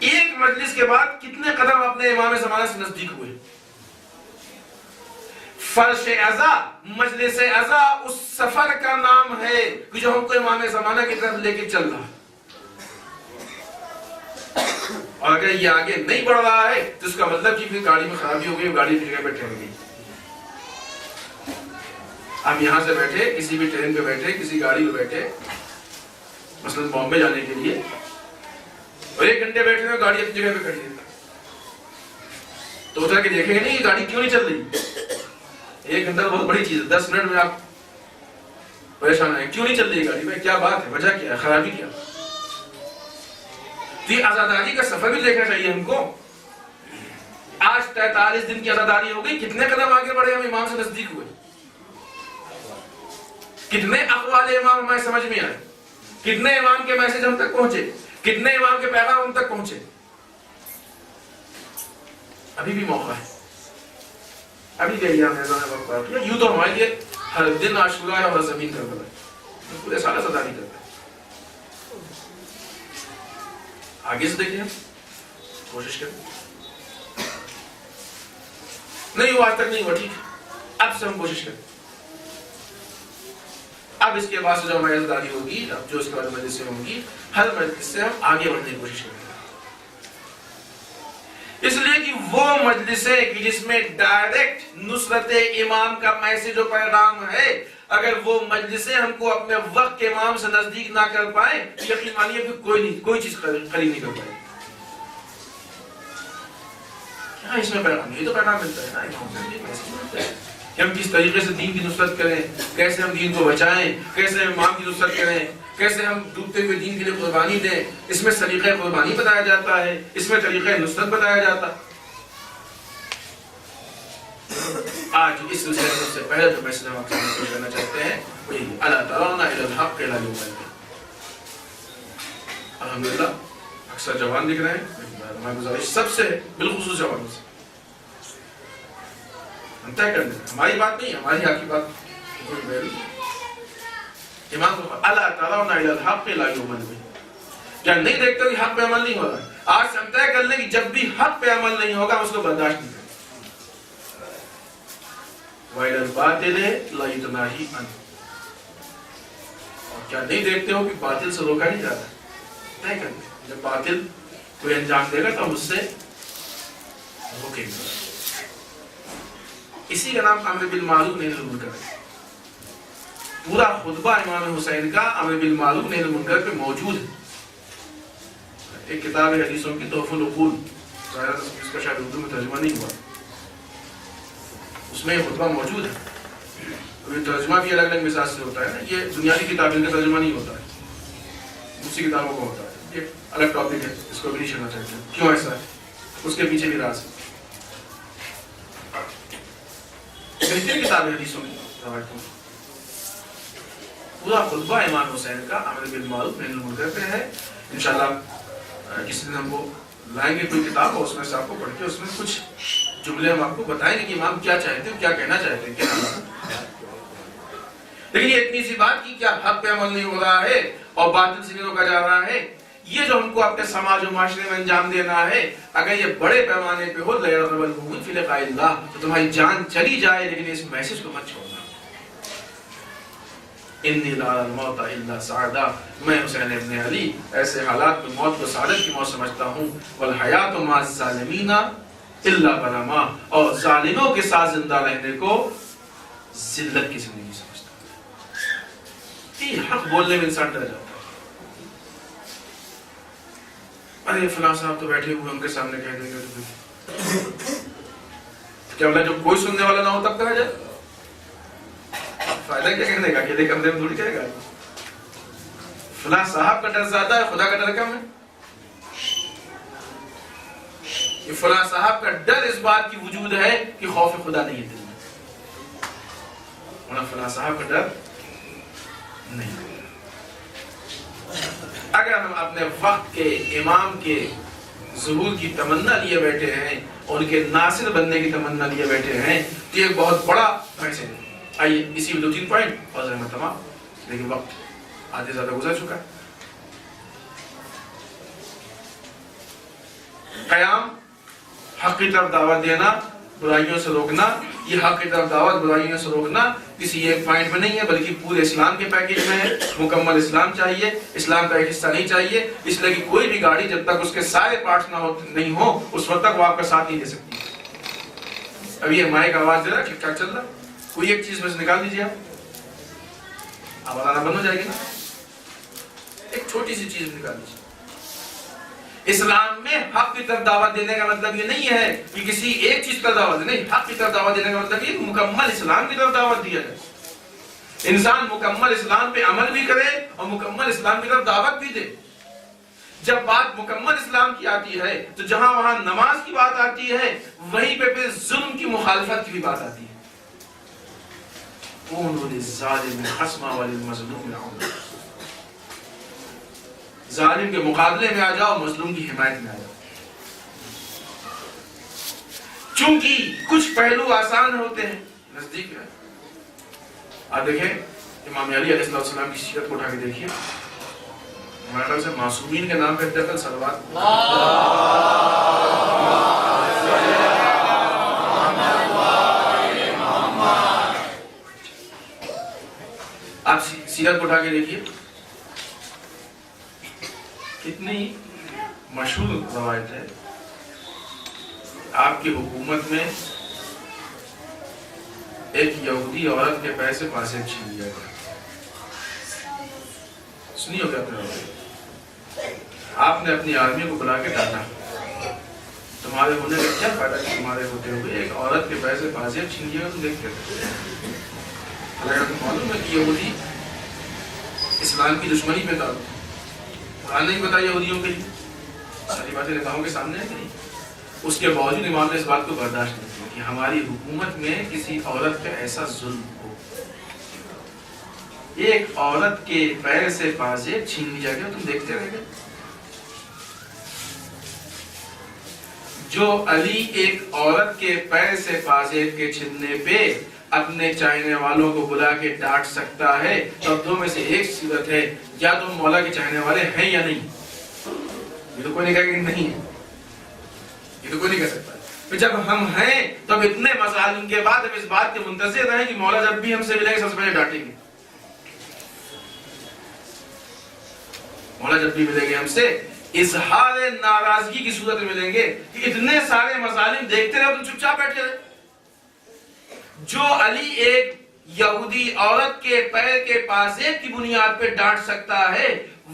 Speaker 1: ایک مجلس کے بعد کتنے قدم اپنے امام زمانہ سے نزدیک ہوئے. فرش عزا، مجلس عزا اس سفر کا نام ہے کہ جو ہم کو امام زمانہ کی طرف لے کے چل رہا. اور اگر یہ آگے نہیں بڑھ رہا ہے تو اس کا مطلب کہ پھر گاڑی میں خرابی ہو گئی، گاڑی کی جگہ پہ ٹھہر گئی. آپ یہاں سے بیٹھے، کسی بھی ٹرین پہ بیٹھے، کسی گاڑی پہ بیٹھے، مثلا بامبے جانے کے لیے، اور 1 گھنٹے بیٹھے ہوئے گاڑی اپنی جگہ پہ کھڑی ہے، تو اتر کے دیکھیں گے نہیں کہ گاڑی کیوں نہیں چل رہی. 1 گھنٹہ تو بہت بڑی چیز ہے، 10 منٹ میں آپ پریشان ہیں کیوں نہیں چل رہی گاڑی میں، کیا بات ہے، وجہ کیا ہے، خرابی کیا. تو یہ آزاداری کا سفر بھی دیکھنا چاہیے ہم کو. آج 43 دن کی آزاداری ہو گئی، کتنے قدم آگے بڑھے ہم امام سے نزدیک ہوئے، کتنے اقوال امام ہمیں سمجھ میں آئے، کتنے امام کے میسج ہم تک پہنچے، کتنے امام کے پیغام ہم تک پہنچے. ابھی بھی موقع ہے، ابھی بھی ایام ہے وقت باقی ہے. یوں تو ہمارے لیے ہر دن عاشورہ ہے اور ہر زمین کربلا ہے، پورے سال آزاداری کرتا ہے. آگے سے دیکھیں، کوشش کریں. نہیں وہ آج تک نہیں ہوا، ٹھیک ہے، اب سے ہم کوشش کریں. اب اس کے بعد سے جو ہماری آزاداری ہوگی، اب جو اس کے بعد مجلس سے ہوگی، ہر مجلس سے ہم آگے بڑھنے کی کوشش کریں گے. اس لیے کہ وہ مجلسیں کہ جس میں ڈائریکٹ نصرت امام کا میسج و پیغام ہے، اگر وہ مجلسیں ہم کو اپنے وقت کے امام سے نزدیک نہ کر پائیں تو یقین مانیے کہ کوئی چیز خرید نہیں کر پائے. کیا اس میں پیغام؟ یہ تو پیغام ملتا ہے نا امام سے، میسج ملتا ہے کہ ہم کس طریقے سے دین کی نصرت کریں، کیسے ہم دین کو بچائیں، کیسے ہم امام کی نصرت کریں، کیسے ہم ڈوبتے ہوئے دین کے لیے قربانی دیں. اس میں طریقہ قربانی بتایا جاتا ہے، اس میں طریقہ نصرت بتایا جاتا ہے. آج اس سلسلے میں سب سے پہلے جو میسج ہم آپ سے پیش کرنا چاہتے ہیں وہ یہ الا ترون الی الحق لا یوم الدین. الحمدللہ اکثر جوان دکھ رہے ہیں، ہماری گزارش سب سے بالخصوص جوانوں سے ہم طے کر دیں، ہماری بات نہیں، ہماری آپ کی بات کوئی ویلو. امام کو الا ترون الی الحق لا یوم الدین، کیا نہیں دیکھتے کہ حق پہ عمل نہیں ہو رہا ہے؟ آج سے ہم طے کر لیں کہ جب بھی حق پہ عمل نہیں ہوگا اس کو برداشت نہیں کریں. وَإِلَى الْبَاطِلِ لَا يُتَنَاهِي عَنْهُ، اور کیا نہیں دیکھتے ہو کہ باطل سے روکا نہیں جاتا. طے کر لیں جب باطل کوئی انجام دے گا تو ہم اس سے روکیں گے. اسی کا نام امر بالمعروف نہی عن المنکر ہے. پورا خطبہ امام حسین کا امر بالمعروف نہی عن المنکر پہ موجود ہے. ایک کتاب ہے حدیثوں کی تحفۃ العقول، اس کا شاید اردو میں ترجمہ نہیں ہوا، اس میں یہ خطبہ موجود ہے. یہ ترجمہ بھی الگ الگ مزاج سے ہوتا ہے نا، یہ بنیادی کتابیں کا ترجمہ نہیں ہوتا ہے، دوسری کتابوں کا ہوتا ہے. یہ الگ ٹاپک ہے، اس کو بھی نہیں چھیڑنا چاہتے. کیوں ایسا ہے؟ اس کے پیچھے بھی راز ہے. بہترین کتاب ہے حدیثوں کی روایتوں میں. پورا خطبہ امام حسین کا امر بالمعروف نہی عن المنکر پہ ہے. انشاءاللہ کسی دن ہم کو لائیں گے کوئی کتاب اور اس میں سے آپ کو پڑھ کے اس میں کچھ جملے ہم آپ کو بتائیں گے کہ امام کیا چاہتے ہیں، کیا کہنا چاہتے ہیں، کیا. لیکن یہ اتنی سی بات کی کیا حق پہ عمل نہیں ہو رہا ہے اور باطل سے نہیں روکا جا رہا ہے، یہ جو ہم کو اپنے سماج و معاشرے میں انجام دینا ہے، اگر یہ بڑے پیمانے پہ ہو لَيَرْغَبَ الْمُؤْمِنُ فِي لِقَاءِ اللَّهِ، تو تمہاری جان چلی جائے لیکن اس میسج کو مت چھوڑنا. انی لا الموت الا سعادہ، میں حسین ابن علی ایسے حالات میں موت کو سعادت کی موت سمجھتا ہوں. والحیات مع الظالمین الا بلما، اور ظالموں کے ساتھ زندہ رہنے کو ذلت کی زندگی سمجھتا ہوں. یہ حق بولنے میں انسان ڈر جاتا ہے. ارے فلاں صاحب تو بیٹھے ہوئے ان کے سامنے کہہ دیں گے، کیا بولا جو کوئی سننے والا نہ ہو تب کہا جائے؟ فائدہ کیا کہنے کا، اکیلے کمرے میں تھوڑی کہے گا. فلاں صاحب کا ڈر زیادہ ہے، خدا کا ڈر کم ہے. یہ فلاں صاحب کا ڈر اس بات کی وجود ہے کہ خوف خدا نہیں ہے دل میں، ورنہ فلاں صاحب کا ڈر نہیں. اگر ہم اپنے وقت کے امام کے ظہور کی تمنا لیے بیٹھے ہیں، ان کے ناصر بننے کی تمنا لیے بیٹھے ہیں، تو یہ بہت بڑا میسج ہے. آئیے اسی میں 2-3 پوائنٹ اور ذہن تمام، لیکن وقت آدھے زیادہ گزر چکا ہے. قیام، حق کی طرف دعوت دینا، برائیوں سے روکنا. یہ حق کی طرف دعوت، برائیوں سے روکنا کسی ایک پوائنٹ میں نہیں ہے بلکہ پورے اسلام کے پیکیج میں ہے. مکمل اسلام چاہیے، اسلام کا ایک حصہ نہیں چاہیے. اس لیے کہ کوئی بھی گاڑی جب تک اس کے سارے پارٹس نہیں ہو اس وقت تک وہ آپ کا ساتھ نہیں دے سکتی. اب یہ مائک آواز دے رہا ہے، ٹھیک ٹھاک چل رہا، کوئی ایک چیز میں سے نکال دیجیے، آواز آنا بند ہو جائے گی نا. ایک چھوٹی سی چیز نکال دیجیے. اسلام میں حق کی طرف دعوت دینے کا مطلب یہ نہیں ہے کہ کسی ایک چیز کا دعوت دے، نہیں، حق کی طرف دعوت دینے کا مطلب یہ مکمل اسلام کی طرف دعوت دیا جائے. انسان مکمل اسلام پہ عمل بھی کرے اور مکمل اسلام کی طرف دعوت بھی دے. جب بات مکمل اسلام کی آتی ہے تو جہاں وہاں نماز کی بات آتی ہے وہیں پہ پھر ظلم کی مخالفت کی بھی بات آتی ہے. کونوا للظالم خصما وللمظلوم عونا. ظالم کے مقابلے میں آ جاؤ، مظلوم کی حمایت میں آ جاؤ. چونکہ کچھ پہلو آسان ہوتے ہیں، نزدیک ہے. آپ دیکھیں امام علی علیہ السلام کی سیرت کو اٹھا کے دیکھیے. ہمارے خیال سے معصومین کے نام پہ دقل صلوات. آپ سیرت کو اٹھا کے دیکھیے، کتنی مشہور روایت ہے. آپ کی حکومت میں ایک یہودی عورت کے پیسے پاسے چھین لیا گیا. سنی ہوگی آپ نے؟ آپ نے اپنی آرمی کو بلا کے ڈالا، تمہارے ہونے کا کیا فائدہ کہ تمہارے ہوتے ہوئے ایک عورت کے پیسے پاسے چھین لیا گیا. تم دیکھتے تھے. اگر تم معلوم ہے کہ یہودی اسلام کی دشمنی پہ تھا، قرآن نہیں بتایا یہودیوں کے لیے، ساری باتیں نگاہوں کے سامنے ہے کہ نہیں. اس کے باوجود امام نے اس بات کو برداشت نہیں کیا کہ ہماری حکومت میں کسی عورت پہ ایسا ظلم ہو. ایک عورت کے پیر سے پازیب چھین لیا گیا. تم دیکھتے رہ گئے. جو علی ایک عورت کے پیر سے پازیب کے چھیننے پہ اپنے چاہنے والوں کو بلا کے ڈانٹ سکتا ہے تو اب دو میں سے ایک صورت ہے، یا تم مولا کے چاہنے والے ہیں یا نہیں. یہ تو کوئی نہیں کہے کہ نہیں ہے، یہ تو کوئی نہیں کہہ سکتا. پھر جب ہم ہیں تو اب اتنے مظالم کے بعد ہم اس بات کے منتظر رہیں کہ مولا جب بھی ہم سے ملیں گے سب سے پہلے ڈانٹیں گے. مولا جب بھی ملیں گے ہم سے اظہار ناراضگی کی صورت میں ملیں گے کہ اتنے سارے مظالم دیکھتے رہے تم چپ چاپ بیٹھے رہے. جو علی ایک یہودی عورت کے پیر کے پازیب کی بنیاد پہ ڈانٹ سکتا ہے،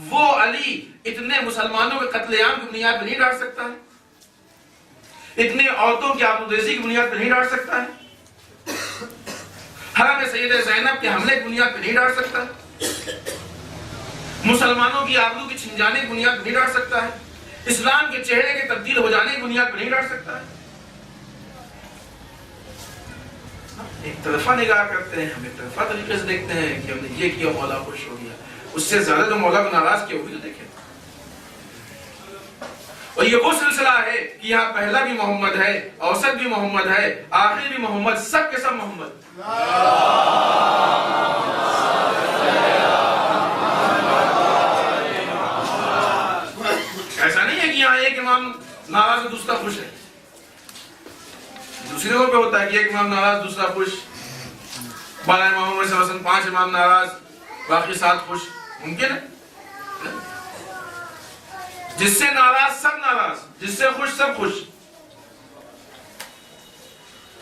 Speaker 1: وہ علی اتنے مسلمانوں کے قتل عام کی بنیاد پہ نہیں ڈانٹ سکتا ہے، اتنے عورتوں کی آبروریزی کی بنیاد پہ نہیں ڈانٹ سکتا ہے، حرم سیدہ زینب کے حملے کی بنیاد پہ نہیں ڈانٹ سکتا ہے، مسلمانوں کی آبرو کی چھن جانے کی بنیاد پہ نہیں ڈانٹ سکتا ہے، اسلام کے چہرے کے تبدیل ہو جانے کی بنیاد پہ نہیں ڈانٹ سکتا ہے. ایک طرفہ نگاہ کرتے ہیں، ہم ایک طرفہ طریقے سے دیکھتے ہیں کہ ہم نے یہ کیا مولا خوش ہو گیا. اس سے زیادہ جو مولا کو ناراض کیا ہوگی تو دیکھیں. اور یہ وہ سلسلہ ہے کہ یہاں پہلا بھی محمد ہے، اوسط بھی محمد ہے، آخری بھی محمد، سب کے سب محمد. ایسا نہیں ہے کہ یہاں ایک امام ناراض ہے دوسرا خوش ہے. دوسری جگہ پہ ہوتا ہے کہ ایک امام ناراض دوسرا خوش، 12 اماموں میں سے مثلا 5 امام ناراض باقی 7 خوش. ممکن ہے؟ جس سے ناراض سب ناراض، جس سے خوش سب خوش.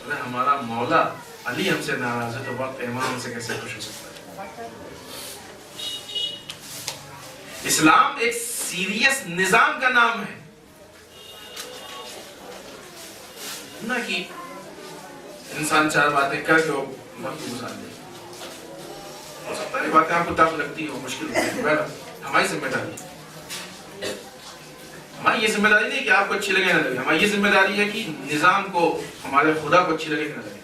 Speaker 1: اگر ہمارا مولا علی ہم سے ناراض ہے تو وقت امام ہم سے کیسے خوش ہو سکتا ہے؟ اسلام ایک سیریس نظام کا نام ہے، نہ کہ انسان 4 باتیں کر کے وقت گزار دے. ہو سکتا ہے باتیں آپ کو ٹف لگتی ہو، مشکل ہوتی ہے، ہماری ذمہ داری ہے. ہماری یہ ذمہ داری نہیں کہ آپ کو اچھی لگے نہ لگے، ہماری یہ ذمہ داری ہے کہ نظام کو، ہمارے خدا کو اچھی لگے کہ نہ لگے.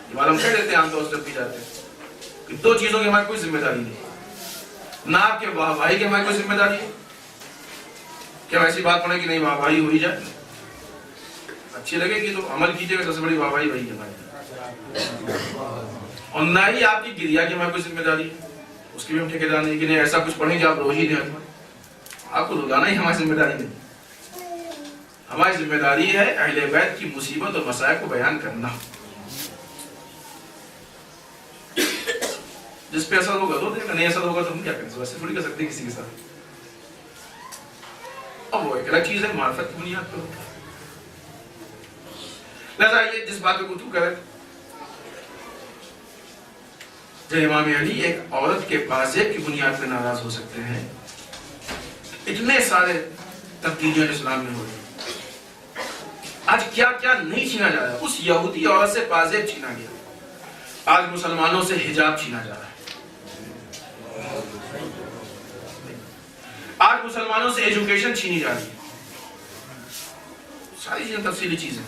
Speaker 1: یہ بات ہم کہہ دیتے ہیں عام طور سے جب بھی جاتے ہیں کہ 2 چیزوں کی ہماری کوئی ذمہ داری نہیں. نہ آپ کے واہ بھائی کی ہماری کوئی ذمہ داری ہے کہ ہم ایسی بات پڑھیں کہ نہیں واہ بھائی ہو ہی جائے، اچھی لگے گی تو عمل کیجیے گا، سب سے بڑی واہ بھائی وہی ہے. اور نہ ہی آپ کی گریا کی ہماری کوئی ذمہ داری ہے، اس کی بھی ہم ٹھیکیدار نہیں کہ نہیں ایسا کچھ پڑھیں کہ آپ رو ہی دیں. آپ کو رلانا ہی ہماری ذمہ داری نہیں. ہماری ذمہ داری ہے اہل بیت کی مصیبت اور مسائل کو بیان کرنا. جس پہ اثر ہوگا تو دیکھا, نہیں اثر ہوگا تو ہم کیا کریں, ویسے تھوڑی کر سکتے کسی کے ساتھ. اب وہ ایک الگ چیز ہے, معرفت کی بنیاد پر ہوتا ہے. لہذا یہ جس بات پہ گفتگو کرے, جب امام علی ایک عورت کے پازیب کی بنیاد پہ ناراض ہو سکتے ہیں, اتنے سارے تبدیلیاں اسلام میں ہو رہی ہیں. آج کیا کیا نہیں چھینا جا رہا ہے. اس یہودی عورت سے پازیب چھینا گیا, آج مسلمانوں سے حجاب چھینا جا رہا ہے, آج مسلمانوں سے ایجوکیشن چھینی جا رہی ہے. ساری چیزیں تفصیلی چیزیں.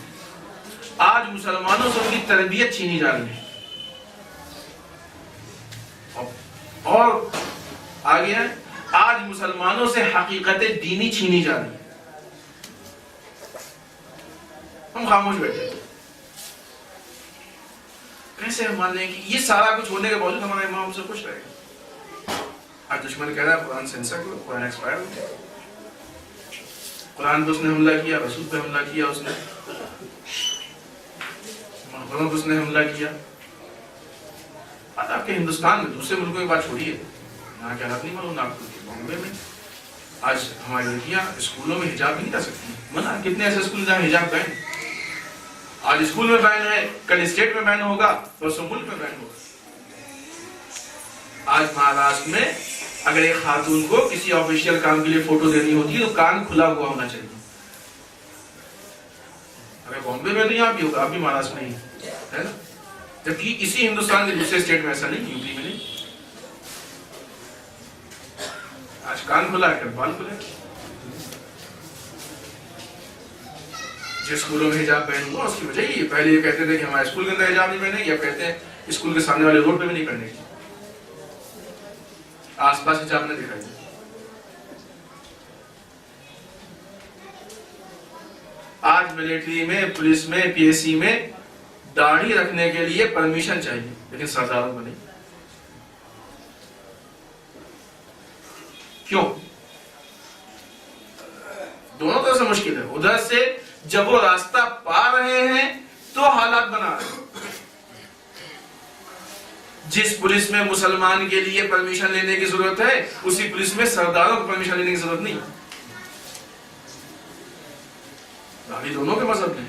Speaker 1: آج مسلمانوں سے ان کی تربیت چھینی جا رہی ہے. اور آگے ہے, آج مسلمانوں سے حقیقت دینی چھینی جا رہی ہے. ہم خاموش بیٹھے, کیسے ہم مان لیں کہ یہ سارا کچھ ہونے کے باوجود ہمارا امام ہم سے خوش رہے گا. آج دشمن کہہ رہا ہے قرآن سینسر کرو, قرآن ایکسپائر ہو گیا, قرآن پہ اس نے حملہ کیا, رسول پہ حملہ کیا, اس نے محکموں پہ اس نے حملہ کیا. آج آپ کے ہندوستان میں, دوسرے ملکوں کی بات چھوڑیے, یہاں کے حالات نہیں معلوم, ناگپور کے بامبے میں آج ہماری لڑکیاں اسکولوں میں حجاب نہیں کر سکتی. منع, کتنے ایسے اسکول جہاں حجاب بین. آج اسکول میں بین ہے, کل اسٹیٹ میں بین ہوگا, پرسوں ملک میں بین ہوگا. آج مہاراشٹر میں اگر ایک خاتون کو کسی آفیشیل کام کے لیے فوٹو دینی ہوتی ہے تو کان کھلا ہوا ہونا چاہیے. اگر بامبے میں تو یہاں بھی ہوگا, آپ بھی مہاراشٹر میں ہی ہے نا, جبکہ اسی ہندوستان کے دوسرے اسٹیٹ میں ایسا نہیں, یو پی میں نہیں. آج کان کھلا ہے, کل بال کھلا ہے. جو اسکولوں میں حجاب پہن ہوا اس کی وجہ یہ, پہلے یہ کہتے تھے کہ ہمارے اسکول کے اندر حجاب نہیں پہنے گی, اب کہتے ہیں اسکول کے سامنے والے روڈ پہ بھی نہیں پہننے گی, آس پاس حجاب نہ دکھائی دے. آج ملٹری میں, پولیس میں, پی ایس سی میں داڑھی رکھنے کے لیے پرمیشن چاہیے, لیکن سرداروں کو نہیں. کیوں؟ دونوں طرح سے مشکل ہے. ادھر سے جب وہ راستہ پا رہے ہیں تو حالات بنا رہے ہیں. جس پولیس میں مسلمان کے لیے پرمیشن لینے کی ضرورت ہے, اسی پولیس میں سرداروں کو پرمیشن لینے کی ضرورت نہیں. داڑھی دونوں کے مذہب میں,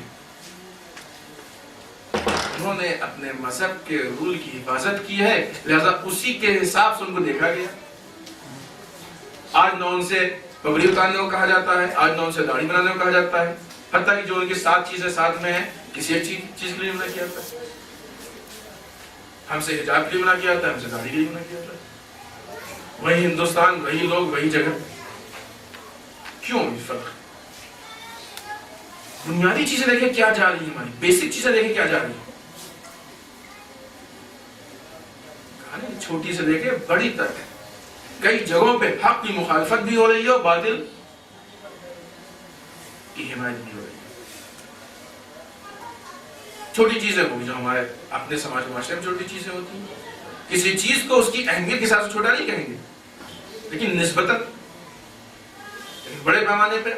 Speaker 1: انہوں نے اپنے مذہب کے رول کی حفاظت کی ہے, لہذا اسی کے حساب سے ان کو دیکھا گیا. آج نہ ان سے پگڑی اتارنے کو کہا جاتا ہے, آج نہ ان سے داڑھی بنانے کو کہا جاتا ہے, حتیٰ کہ جو ان کی 7 چیزیں ساتھ میں ہیں, کسی ایک چیز کے لیے منع کیا جاتا ہے. ہم سے حجاب کے لیے منع کیا جاتا ہے, ہم سے داڑھی کے لیے منع کیا جاتا ہے. وہی ہندوستان, وہی لوگ, وہی جگہ. کیوں یہ فرق؟ بنیادی چیزیں دیکھیں کیا جا رہی ہیں, ہماری بیسک چیزیں دیکھیں کیا جا رہی ہیں. چھوٹی سے دیکھیں بڑی تک, کئی جگہوں پہ حق کی مخالفت بھی ہو رہی ہے اور باطل کی حمایت بھی ہو رہی ہے. چھوٹی چیزیں ہوگی جو ہمارے اپنے سماج معاشرے میں چھوٹی چیزیں ہوتی ہیں. کسی چیز کو اس کی اہمیت کے ساتھ چھوٹا نہیں کہیں گے, لیکن نسبتاً بڑے پیمانے پہ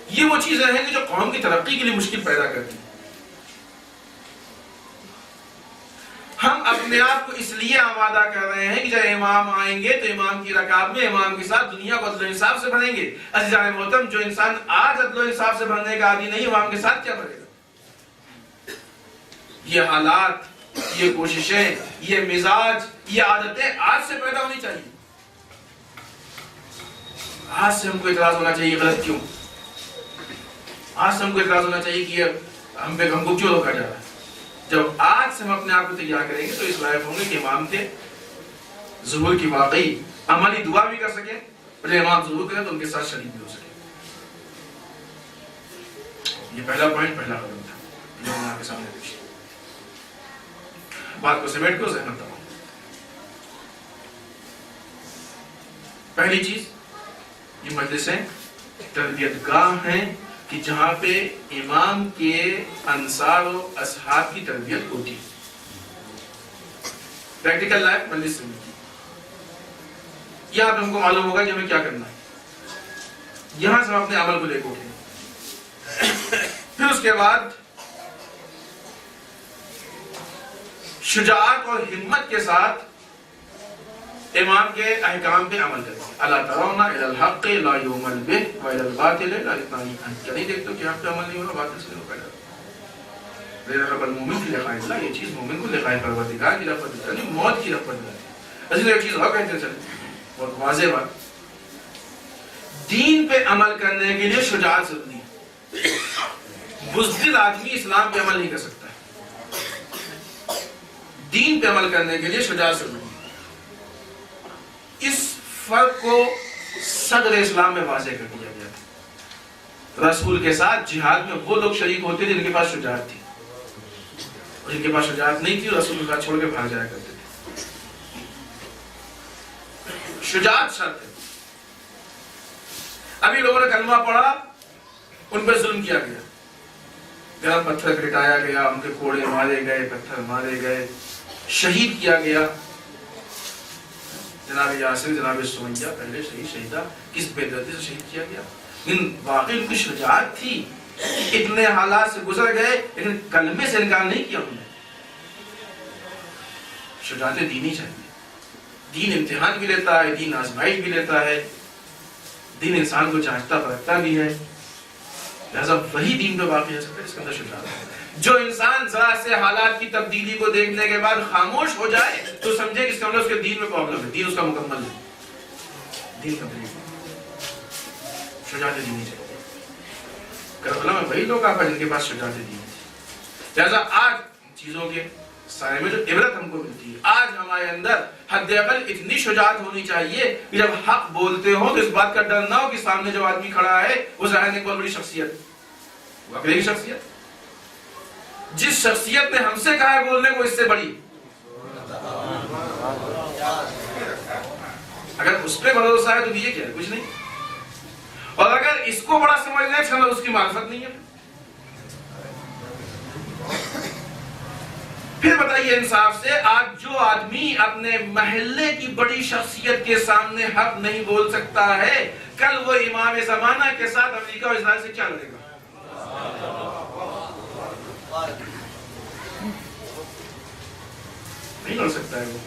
Speaker 1: یہ وہ چیزیں ہیں کہ جو قوم کی ترقی کے لیے مشکل پیدا کرتی ہیں. ہم اپنے آپ کو اس لیے آمادہ کر رہے ہیں کہ جب امام آئیں گے تو امام کی رکعت میں امام کے ساتھ دنیا کو عدل و انصاف سے بھریں گے. عزیزان محترم, جو انسان آج عدل و انصاف سے بھرنے کا عادی نہیں, امام کے ساتھ کیا بھرے گا؟ یہ حالات, یہ کوششیں, یہ مزاج, یہ عادتیں آج سے پیدا ہونی چاہیے. آج سے ہم کو اعتراض ہونا چاہیے غلط کیوں, آج سے ہم کو اعتراض ہونا چاہیے کہ ہم کو کیوں روکا جا رہا ہے. جب آج سے ہم اپنے آپ کو تیار کریں گے تو اس لائق ہوں گے کہ امام کے ظہور کی واقعی عملی دعا بھی کر سکیں, اور جب امام ظہور کریں تو ان کے ساتھ شریک بھی ہو سکیں. یہ پہلا پوائنٹ, پہلا قدم تھا جو ہم آپ کے سامنے پیش کیا. بات کو سمیٹ کو ذہن تمام. پہلی چیز, یہ مجلسیں تربیت گاہ ہیں کہ جہاں پہ امام کے انصار و اصحاب کی تربیت ہوتی ہے. پریکٹیکل لائف مجلس سے ملتی ہے. یہاں پہ ہم کو معلوم ہوگا کہ ہمیں کیا کرنا ہے. یہاں سے ہم اپنے عمل کو لے کے اٹھیں. اس کے بعد شجاعت اور ہمت کے ساتھ امام کے احکام پہ عمل کرتے ہیں. اللہ ترون الی الحق لا یعمل به والی الباطل لا یطمئن. کیا نہیں دیکھتے کہ حق پہ عمل نہیں ہو رہا، باطل سے نہیں ہو رہا. رغب المومن فی لقاء اللہ، یہ چیز مومن کو لقاء پروردگار کی رغبت دیتا ہے، موت کی رغبت دیتا ہے. اسی ایک چیز اور کہتے چلے، بہت واضح بات، دین پہ عمل کرنے کے لیے شجاعت ضروری ہے. بزدل آدمی اسلام پہ عمل نہیں کر سکتا ہے. دین پہ عمل کرنے کے لیے شجاعت ضروری ہے. اس فرق کو صدر اسلام میں واضح کر دیا گیا تھا. رسول کے ساتھ جہاد میں وہ لوگ شریک ہوتے تھے جن کے پاس شجاعت تھی، اور جن کے پاس شجاعت نہیں تھی رسول کے ساتھ چھوڑ کے بھاگ جایا کرتے تھے. شجاعت شرط ہے. ابھی لوگوں نے کلمہ پڑھا، ان پہ ظلم کیا گیا، گرم پتھر پھٹایا گیا، ان کے کوڑے مارے گئے، پتھر مارے گئے، شہید کیا گیا. جناب یاسر، جناب سمیہ پہلے شہیدہ کس بے دردی سے شہید کیا گیا. لیکن واقعی ان کی شجاعت تھی، اتنے حالات سے گزر گئے لیکن کلمے سے انکار نہیں کیا انہوں نے. شجاعت دینی چاہیے. دین امتحان بھی لیتا ہے، دین آزمائش بھی لیتا ہے، دین انسان کو جانچتا پرکھتا بھی ہے. لہذا وہی دین پہ واقع ہے اس کے اندر شجاعت ہے. جو انسان ذرا سے حالات کی تبدیلی کو دیکھنے کے بعد خاموش ہو جائے تو سمجھے کہ اس کے اندر اس کے دین میں پرابلم ہے، دین اس کا مکمل ہے. دین کمپلیٹ ہے. شجاعت دینی چاہیے. کربلا میں وہی لوگ آپ جن کے پاس شجاعت دینی ہے. لہذا آج چیزوں کے سارے میں جو عبرت ہم کو ملتی ہے، آج ہمارے اندر حد اقل اتنی شجاعت ہونی چاہیے کہ جب حق بولتے ہو تو اس بات کا ڈر نہ ہو کہ سامنے جو آدمی کھڑا ہے وہ ظاہر ایک بہت بڑی شخصیت، وہ اکیلے کی شخصیت. جس شخصیت نے ہم سے کہا ہے بولنے کو اس سے بڑی، اگر اس پہ بھروسہ ہے تو یہ کیا ہے؟ کچھ نہیں. اور اگر اس کو بڑا سمجھنا ہے تو اس کی معرفت نہیں ہے. پھر بتائیے انصاف سے، آج جو آدمی اپنے محلے کی بڑی شخصیت کے سامنے حق نہیں بول سکتا ہے، کل وہ امام زمانہ کے ساتھ امریکہ اور اسرائیل سے کیا لڑے گا؟ نہیں لڑ سکتا ہے وہ.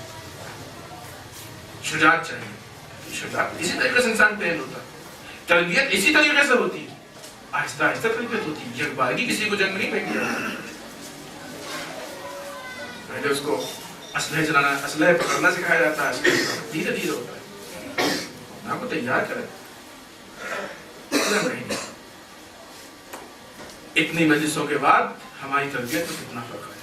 Speaker 1: شجاعت چاہیے. شجاعت اسی طریقے سے انسان پہل ہوتا ہے. تربیت اسی طریقے سے ہوتی ہے، آہستہ آہستہ تربیت ہوتی ہے. یک بارگی کسی کو جنگ نہیں پھینک دیا. پہلے اس کو اسلحے چلانا، اسلحے پکڑنا سکھایا جاتا ہے، دھیرے دھیرے ہوتا ہے. آپ کو تیار کرے. اتنی مجلسوں کے بعد ہماری تربیت کو کتنا فرق آیا.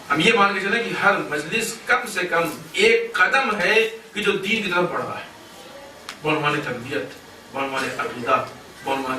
Speaker 1: ہم یہ مان کے چلیں کہ ہر مجلس کم سے کم ایک قدم ہے کہ جو دین کی طرف بڑھ رہا ہے. بعنوان تربیت، بعنوان عقیدہ، بعنوان